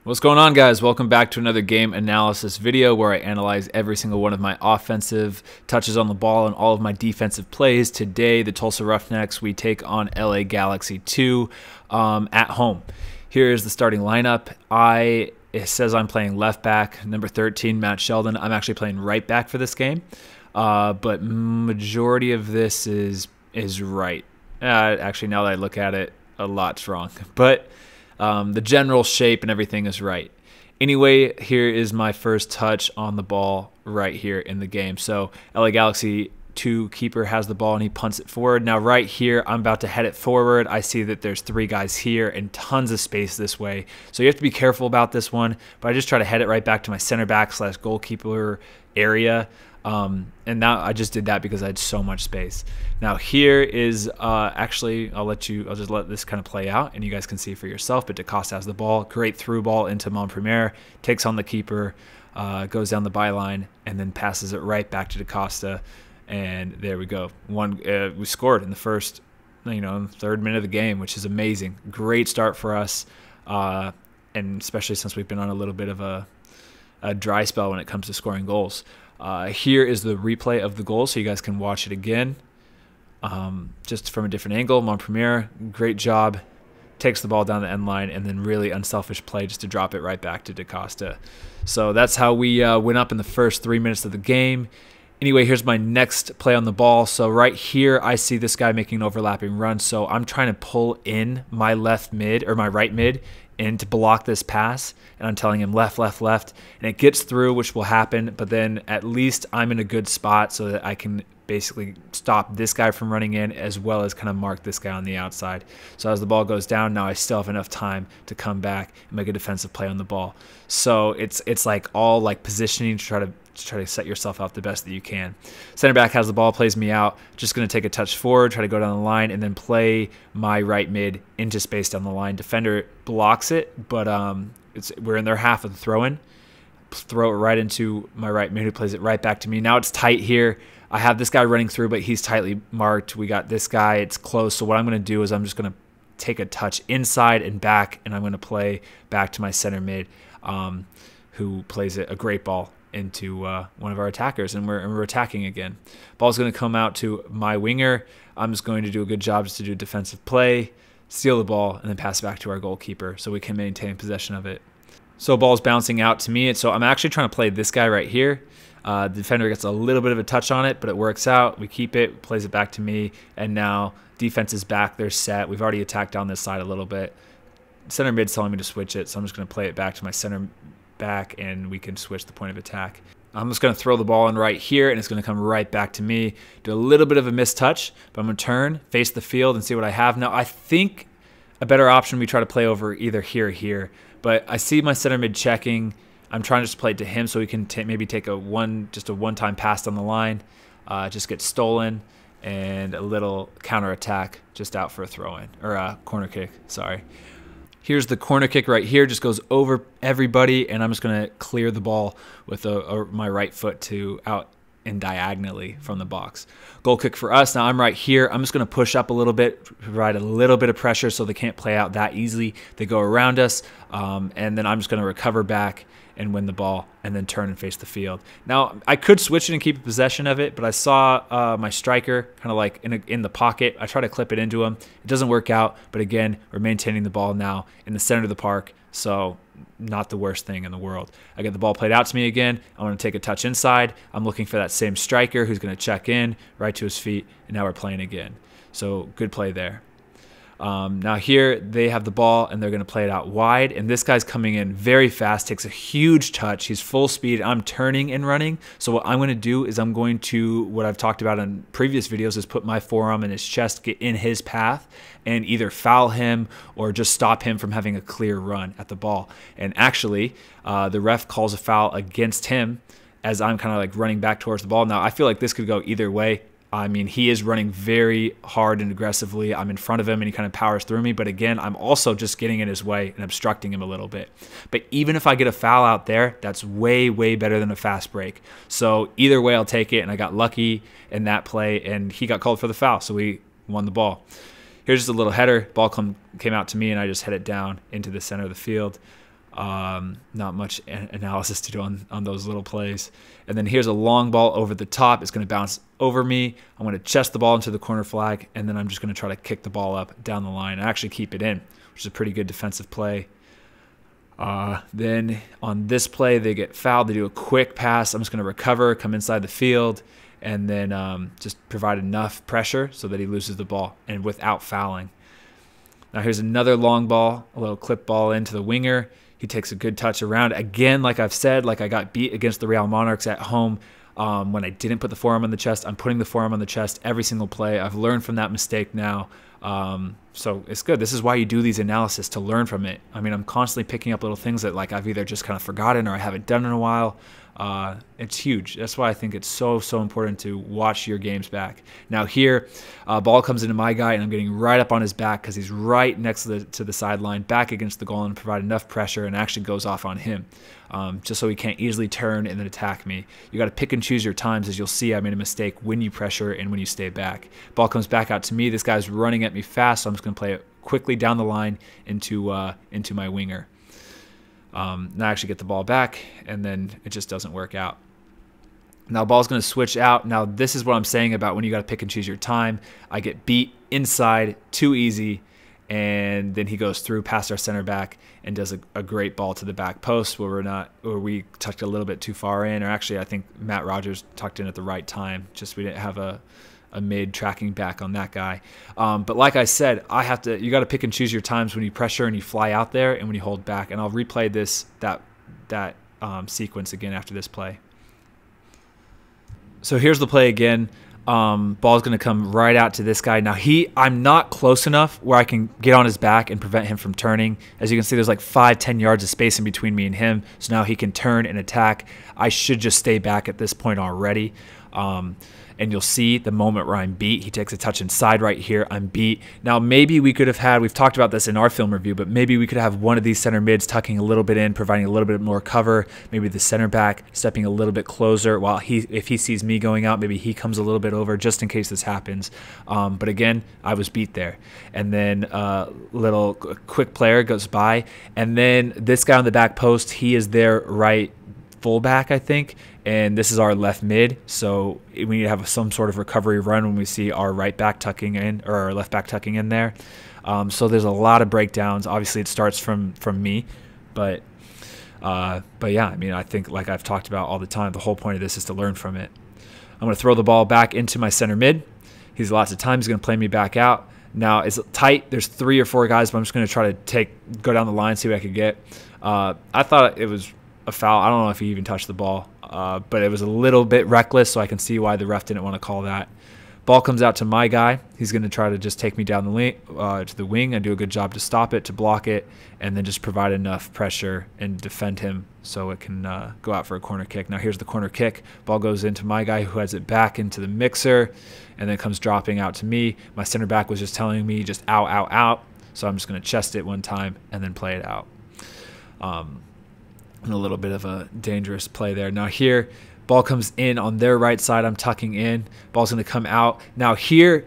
What's going on, guys? Welcome back to another game analysis video where I analyze every single one of my offensive touches on the ball and all of my defensive plays. Today, the Tulsa Roughnecks, we take on LA Galaxy 2 at home. Here is the starting lineup. It says I'm playing left back, number 13, Matt Sheldon. I'm actually playing right back for this game, but majority of this is right. Actually, now that I look at it, a lot's wrong, but the general shape and everything is right. Anyway, here is my first touch on the ball right here in the game. So LA Galaxy 2 keeper has the ball and he punts it forward. Now right here, I'm about to head it forward. I see that there's 3 guys here and tons of space this way. So you have to be careful about this one, but I just try to head it right back to my center back / goalkeeper area. And now I just did that because I had so much space. Now here is actually I'll just let this kind of play out and you guys can see for yourself. But DaCosta has the ball, great through ball into Montpremier, takes on the keeper, goes down the byline, and then passes it right back to DaCosta. And there we go. We scored in the first, third minute of the game, which is amazing. Great start for us, and especially since we've been on a little bit of a dry spell when it comes to scoring goals. Here is the replay of the goal so you guys can watch it again, just from a different angle. Montpremier, great job, takes the ball down the end line, and then really unselfish play just to drop it right back to DaCosta. So that's how we went up in the first 3 minutes of the game. Anyway, here's my next play on the ball. So right here, I see this guy making an overlapping run. So I'm trying to pull in my left mid or my right mid in to block this pass. And I'm telling him left, left, left. And it gets through, which will happen. But then at least I'm in a good spot so that I can basically stop this guy from running in as well as kind of mark this guy on the outside. So as the ball goes down, now I still have enough time to come back and make a defensive play on the ball. So it's like all like positioning to try to set yourself up the best that you can. Center back has the ball, plays me out. Just going to take a touch forward, try to go down the line, and then play my right mid into space down the line. Defender blocks it, but we're in their half of the throw-in. Throw it right into my right mid, who plays it right back to me. Now it's tight here. I have this guy running through, but he's tightly marked. We got this guy. It's close. So what I'm going to do is I'm just going to take a touch inside and back, and I'm going to play back to my center mid, who plays it a great ball into one of our attackers, and we're attacking again. Ball's going to come out to my winger. I'm just going to do a good job just to do defensive play, steal the ball, and then pass it back to our goalkeeper so we can maintain possession of it. So ball's bouncing out to me, and so I'm actually trying to play this guy right here. The defender gets a little bit of a touch on it, but it works out. We keep it, plays it back to me, and now defense is back. They're set. We've already attacked down this side a little bit. Center mid's telling me to switch it, so I'm just going to play it back to my center back, and we can switch the point of attack. I'm just going to throw the ball in right here, and it's going to come right back to me. Do a little bit of a missed touch, but I'm going to turn, face the field, and see what I have. Now, I think a better option we try to play over either here or here, but I see my center mid checking. I'm trying to just play it to him so we can maybe take just a one-time pass on the line, just get stolen, and a little counter-attack just out for a throw-in, or a corner kick, sorry. Here's the corner kick right here, just goes over everybody, and I'm just going to clear the ball with my right foot to out and diagonally from the box. Goal kick for us. Now I'm right here. I'm just going to push up a little bit, provide a little bit of pressure so they can't play out that easily. They go around us, and then I'm just going to recover back and win the ball and then turn and face the field. Now, I could switch it and keep possession of it, but I saw my striker kind of like in the pocket. I try to clip it into him. It doesn't work out, but again, we're maintaining the ball now in the center of the park, so not the worst thing in the world. I get the ball played out to me again. I want to take a touch inside. I'm looking for that same striker who's going to check in right to his feet, and now we're playing again. So good play there. Now here they have the ball and they're going to play it out wide, and this guy's coming in very fast, takes a huge touch. He's full speed. I'm turning and running. So what I'm going to do is I'm going to, what I've talked about in previous videos, is put my forearm in his chest, get in his path, and either foul him or just stop him from having a clear run at the ball. And actually, the ref calls a foul against him as I'm kind of like running back towards the ball. Now I feel like this could go either way. I mean, he is running very hard and aggressively. I'm in front of him, and he kind of powers through me. But again, I'm also just getting in his way and obstructing him a little bit. But even if I get a foul out there, that's way, way better than a fast break. So either way, I'll take it. And I got lucky in that play, and he got called for the foul, so we won the ball. Here's just a little header. Ball came out to me, and I just head it down into the center of the field. Not much analysis to do on those little plays. And then here's a long ball over the top. It's going to bounce over me. I'm going to chest the ball into the corner flag, and then I'm just going to try to kick the ball up down the line and actually keep it in, which is a pretty good defensive play. Then on this play, they get fouled. They do a quick pass. I'm just going to recover, come inside the field, and then just provide enough pressure so that he loses the ball and without fouling. Now here's another long ball, a little clip ball into the winger. He takes a good touch around. Again, like I've said, like I got beat against the Real Monarchs at home when I didn't put the forearm on the chest. I'm putting the forearm on the chest every single play. I've learned from that mistake now. So it's good. This is why you do these analysis, to learn from it. I mean, I'm constantly picking up little things that like I've either just kind of forgotten or I haven't done in a while. It's huge. That's why I think it's so important to watch your games back. Now here, ball comes into my guy, and I'm getting right up on his back because he's right next to the sideline, back against the goal, and provide enough pressure, and actually goes off on him, just so he can't easily turn and then attack me. You got to pick and choose your times. As you'll see, I made a mistake when you pressure and when you stay back. Ball comes back out to me. This guy's running at me fast, so I'm just going to play it quickly down the line into my winger. Now I actually get the ball back, and then it just doesn't work out. Now ball's going to switch out. Now this is what I'm saying about when you got to pick and choose your time. I get beat inside too easy, and then he goes through past our center back and does a great ball to the back post where we tucked a little bit too far in, or actually I think Matt Rogers tucked in at the right time. Just we didn't have a mid tracking back on that guy. But like I said, you got to pick and choose your times when you pressure and you fly out there and when you hold back. And I'll replay that sequence again after this play. So here's the play again. Ball's going to come right out to this guy. Now I'm not close enough where I can get on his back and prevent him from turning. As you can see, there's like 5-10 yards of space in between me and him. So now he can turn and attack. I should just stay back at this point already. And you'll see the moment where I'm beat. He takes a touch inside right here. I'm beat. Now, maybe we could have we've talked about this in our film review, but maybe we could have one of these center mids tucking a little bit in, providing a little bit more cover. Maybe the center back stepping a little bit closer while if he sees me going out, maybe he comes a little bit over just in case this happens. But again, I was beat there. And then little quick player goes by. And then this guy on the back post, he is their right fullback, I think, and this is our left mid, so we need to have some sort of recovery run when we see our right back tucking in, or our left back tucking in there. So there's a lot of breakdowns. Obviously it starts from me, but yeah, I mean, I think, like I've talked about all the time, the whole point of this is to learn from it. I'm going to throw the ball back into my center mid. He's lots of times going to play me back out. Now it's tight. There's 3 or 4 guys, but I'm just going to try to go down the line, see what I could get. I thought it was a foul. I don't know if he even touched the ball, but it was a little bit reckless, so I can see why the ref didn't want to call that. Ball comes out to my guy. He's going to try to just take me down to the wing and do a good job to stop it, to block it, and then just provide enough pressure and defend him so it can go out for a corner kick. Now here's the corner kick. Ball goes into my guy, who has it back into the mixer, and then comes dropping out to me. My center back was just telling me just out, out, out, so I'm just going to chest it one time and then play it out. And a little bit of a dangerous play there. Now here, ball comes in on their right side. I'm tucking in. Ball's going to come out. Now here,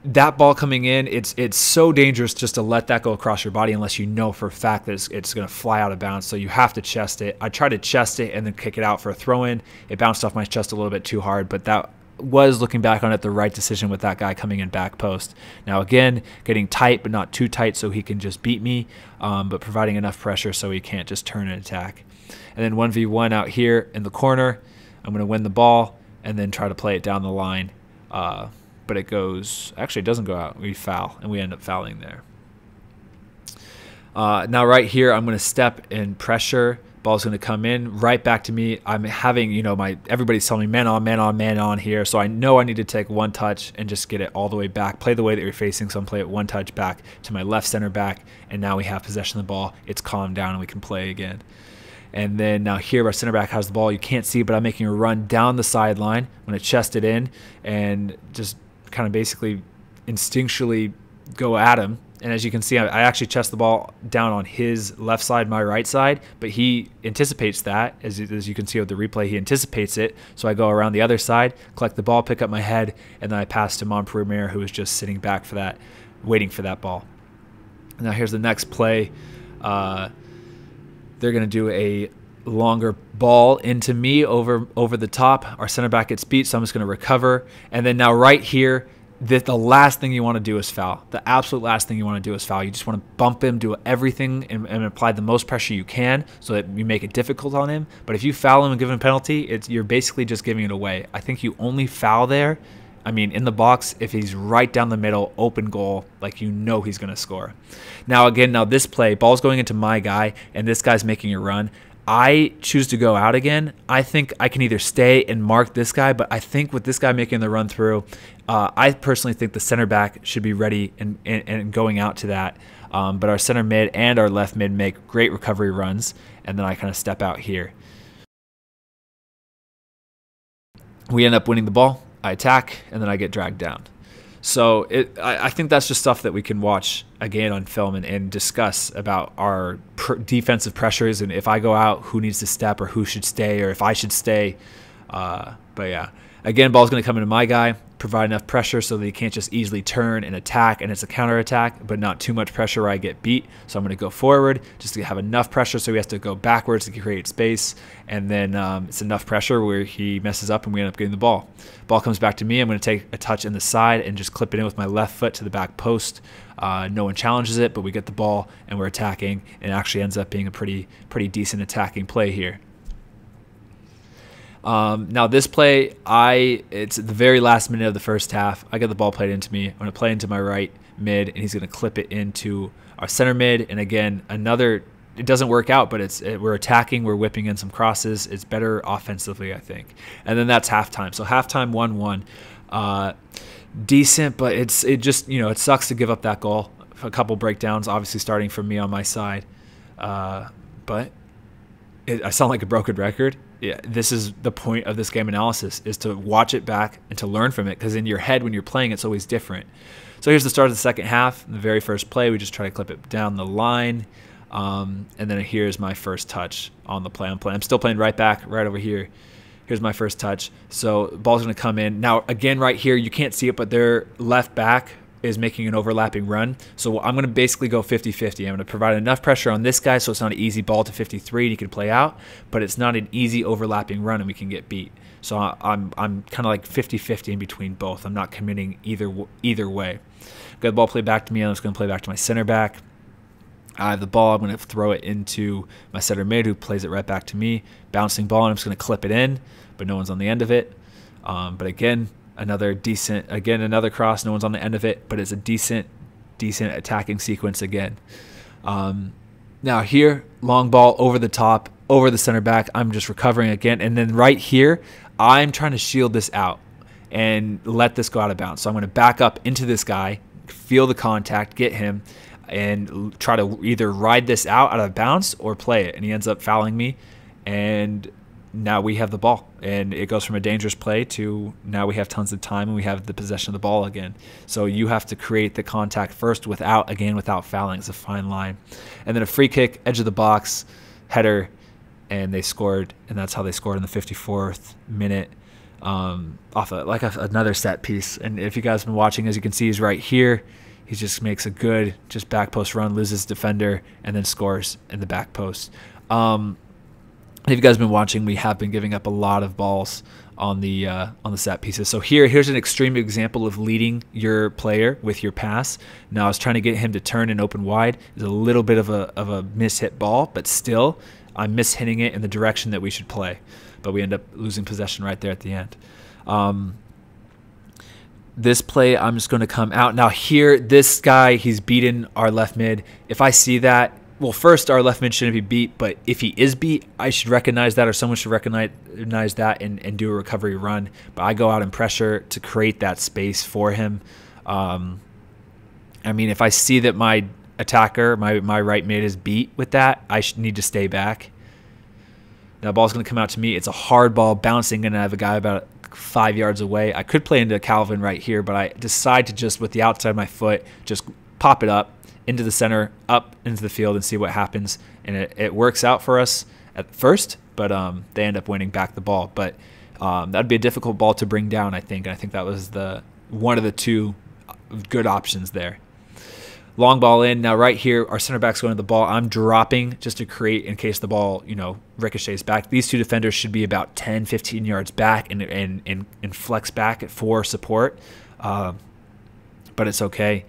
that ball coming in, it's so dangerous just to let that go across your body unless you know for a fact that it's going to fly out of bounds. So you have to chest it. I tried to chest it and then kick it out for a throw-in. It bounced off my chest a little bit too hard, but that was, looking back on it, the right decision with that guy coming in back post. Now again, getting tight but not too tight so he can just beat me, but providing enough pressure so he can't just turn and attack. And then 1v1 out here in the corner. I'm going to win the ball and then try to play it down the line. But it goes, actually it doesn't go out. We foul, and we end up fouling there. Now right here, I'm going to step and pressure. Ball's going to come in right back to me. I'm having, everybody's telling me man on, man on, man on here. So I know I need to take one touch and just get it all the way back. Play the way that you're facing. So I'm playing it one touch back to my left center back. And now we have possession of the ball. It's calmed down and we can play again. And then now here, our center back has the ball. You can't see, but I'm making a run down the sideline. I'm going to chest it in and just kind of basically instinctually go at him. And as you can see, I actually chest the ball down on his left side, my right side, but he anticipates that. As you can see with the replay, he anticipates it. So I go around the other side, collect the ball, pick up my head, and then I pass to Mon Premier, who was just sitting back for that, waiting for that ball. Now here's the next play. they're going to do a longer ball into me over the top. Our center back gets beat, so I'm just going to recover. And then now right here, the last thing you want to do is foul. The absolute last thing you want to do is foul. You just want to bump him, do everything, and apply the most pressure you can so that you make it difficult on him. But if you foul him and give him a penalty, you're basically just giving it away. I think you only foul there, I mean, in the box, if he's right down the middle, open goal, like you know he's going to score. Now, again, this play, ball's going into my guy, and this guy's making a run. I choose to go out again. I think I can either stay and mark this guy, but I think with this guy making the run through, I personally think the center back should be ready and going out to that. But our center mid and our left mid make great recovery runs, and then I kind of step out here. We end up winning the ball. I attack, and then I get dragged down. So I think that's just stuff that we can watch again on film and discuss about our defensive pressures, and if I go out, who needs to step or who should stay, or if I should stay. But yeah, again, ball's going to come into my guy, provide enough pressure so that he can't just easily turn and attack, and it's a counter attack, but not too much pressure where I get beat. So I'm going to go forward just to have enough pressure so he has to go backwards to create space, and then it's enough pressure where he messes up and we end up getting the ball. Ball comes back to me. I'm going to take a touch in the side and just clip it in with my left foot to the back post. No one challenges it, but we get the ball and we're attacking, and it actually ends up being a pretty decent attacking play here. Now this play, it's at the very last minute of the first half. I get the ball played into me. I'm going to play into my right mid, and he's going to clip it into our center mid. And again, it doesn't work out, but we're attacking, we're whipping in some crosses. It's better offensively, I think. And then that's halftime. So halftime 1-1. Decent, but it just, it sucks to give up that goal. A couple breakdowns, obviously starting from me on my side. But I sound like a broken record. Yeah, this is the point of this game analysis, is to watch it back and to learn from it, because in your head when you're playing, it's always different. So here's the start of the second half. In the very first play, we just try to clip it down the line. And then here's my first touch on the play. I'm still playing right back, right over here. Here's my first touch. So the ball's going to come in. Now, again, right here, you can't see it, but their left back is making an overlapping run. So I'm going to basically go 50-50. I'm going to provide enough pressure on this guy so it's not an easy ball to 53 and he can play out, but it's not an easy overlapping run and we can get beat. So I'm kind of like 50-50 in between both. I'm not committing either way. Got the ball played back to me. I'm just going to play back to my center back. I have the ball. I'm going to throw it into my center mid, who plays it right back to me. Bouncing ball, and I'm just going to clip it in, but no one's on the end of it. But again, another cross. No one's on the end of it, but it's a decent attacking sequence again. Now here, long ball over the top, over the center back. I'm just recovering again, and then right here, I'm trying to shield this out and let this go out of bounds. So I'm going to back up into this guy, feel the contact, get him, and try to either ride this out of bounds or play it. And he ends up fouling me, and now we have the ball, and it goes from a dangerous play to now we have tons of time and we have the possession of the ball again. So you have to create the contact first without fouling. It's a fine line. And then a free kick, edge of the box, header, and they scored, and that's how they scored in the 54th minute off another set piece. And if you guys have been watching, as you can see, he's right here. He just makes a good back post run, loses defender, and then scores in the back post. If you guys have been watching, we have been giving up a lot of balls on the set pieces. So here's an extreme example of leading your player with your pass. Now I was trying to get him to turn and open wide. It's a little bit of a miss-hit ball, but still I'm miss-hitting it in the direction that we should play. But we end up losing possession right there at the end. This play, I'm just going to come out. Now here, this guy, he's beaten our left mid. If I see that, well, first, our left mid shouldn't be beat, but if he is beat, I should recognize that, or someone should recognize that and do a recovery run. But I go out and pressure to create that space for him. I mean, if I see that my attacker, my right mid is beat with that, I need to stay back. Now, the ball's going to come out to me. It's a hard ball bouncing, and I have a guy about 5 yards away. I could play into Calvin right here, but I decide to just, with the outside of my foot, just pop it up into the center, up into the field, and see what happens. And it works out for us at first, but they end up winning back the ball. But that'd be a difficult ball to bring down, I think. And I think that was one of the two good options there. Long ball in. Now right here, our center back's going to the ball. I'm dropping just to create in case the ball, ricochets back. These two defenders should be about 10, 15 yards back and flex back for support. But it's okay.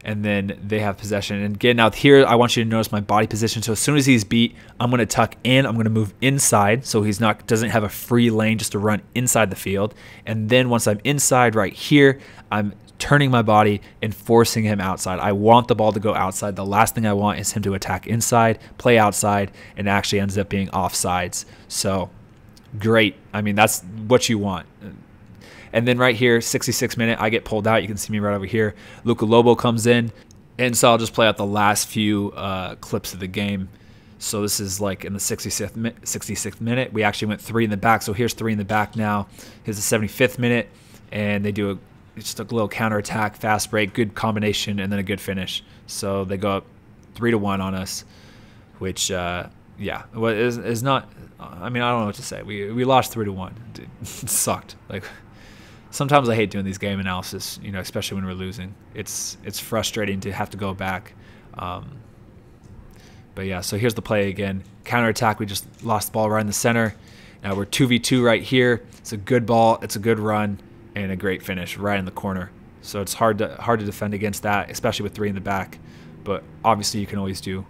And then they have possession. And again, now here, I want you to notice my body position. So as soon as he's beat, I'm going to tuck in. I'm going to move inside so he's doesn't have a free lane just to run inside the field. And then once I'm inside right here, I'm turning my body and forcing him outside. I want the ball to go outside. The last thing I want is him to attack inside, play outside, and actually ends up being offsides. So great. I mean, that's what you want. And then right here, 66th minute, I get pulled out. You can see me right over here. Luca Lobo comes in. And so I'll just play out the last few clips of the game. So this is like in the 66th minute. We actually went 3 in the back. So here's 3 in the back now. Here's the 75th minute. And they do just a little counterattack, fast break, good combination, and then a good finish. So they go up 3-1 on us, which, yeah, is not. I mean, I don't know what to say. We lost 3-1. Dude, it sucked. Like, sometimes I hate doing these game analysis, especially when we're losing. It's frustrating to have to go back. But yeah, so here's the play again. Counterattack. We just lost the ball right in the center. Now we're 2v2 right here. It's a good ball. It's a good run. And a great finish right in the corner. So it's hard to defend against that, especially with 3 in the back. But obviously you can always do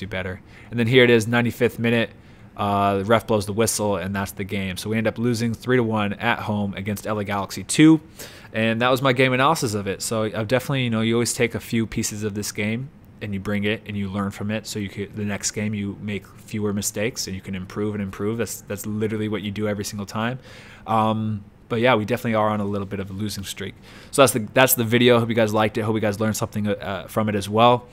better. And then here it is, 95th minute. The ref blows the whistle, and that's the game. So we end up losing 3-1 at home against LA Galaxy 2. And that was my game analysis of it. So I've definitely, you always take a few pieces of this game and you bring it and you learn from it. So the next game you make fewer mistakes and you can improve and improve. That's literally what you do every single time. But yeah, we definitely are on a little bit of a losing streak. So that's the video. Hope you guys liked it. Hope you guys learned something from it as well.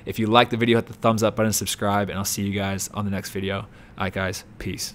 If you liked the video, hit the thumbs up button, subscribe, and I'll see you guys on the next video. All right, guys. Peace.